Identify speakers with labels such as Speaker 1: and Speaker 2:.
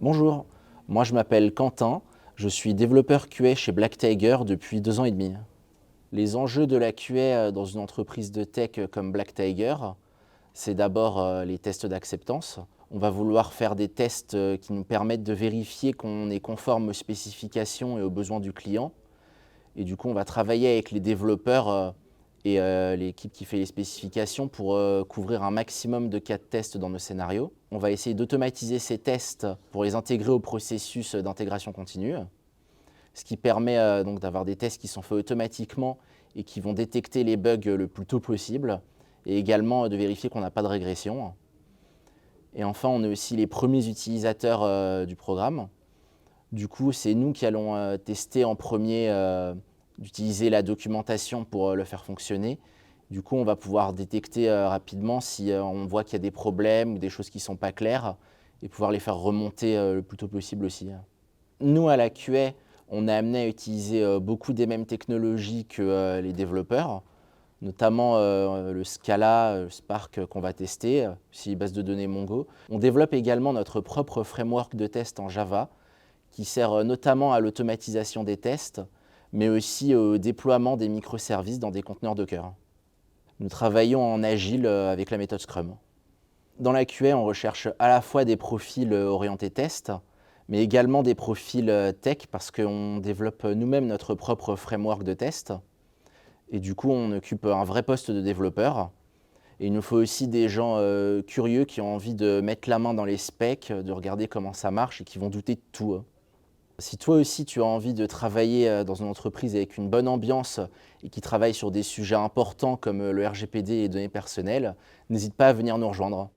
Speaker 1: Bonjour, moi je m'appelle Quentin, je suis développeur QA chez Black Tiger depuis 2 ans et demi. Les enjeux de la QA dans une entreprise de tech comme Black Tiger, c'est d'abord les tests d'acceptance. On va vouloir faire des tests qui nous permettent de vérifier qu'on est conforme aux spécifications et aux besoins du client. Et du coup, on va travailler avec les développeurs et l'équipe qui fait les spécifications pour couvrir un maximum de cas de tests dans nos scénarios. On va essayer d'automatiser ces tests pour les intégrer au processus d'intégration continue, ce qui permet donc d'avoir des tests qui sont faits automatiquement et qui vont détecter les bugs le plus tôt possible, et également de vérifier qu'on n'a pas de régression. Et enfin, on est aussi les premiers utilisateurs du programme. Du coup, c'est nous qui allons tester en premier d'utiliser la documentation pour le faire fonctionner. Du coup, on va pouvoir détecter rapidement si on voit qu'il y a des problèmes ou des choses qui ne sont pas claires et pouvoir les faire remonter le plus tôt possible aussi. Nous, à la QA, on est amené à utiliser beaucoup des mêmes technologies que les développeurs, notamment le Scala, Spark qu'on va tester, aussi les bases de données Mongo. On développe également notre propre framework de test en Java qui sert notamment à l'automatisation des tests, mais aussi au déploiement des microservices dans des conteneurs Docker. Nous travaillons en agile avec la méthode Scrum. Dans la QA, on recherche à la fois des profils orientés test, mais également des profils tech, parce qu'on développe nous-mêmes notre propre framework de test. Et du coup, on occupe un vrai poste de développeur. Et il nous faut aussi des gens curieux qui ont envie de mettre la main dans les specs, de regarder comment ça marche et qui vont douter de tout. Si toi aussi tu as envie de travailler dans une entreprise avec une bonne ambiance et qui travaille sur des sujets importants comme le RGPD et les données personnelles, n'hésite pas à venir nous rejoindre.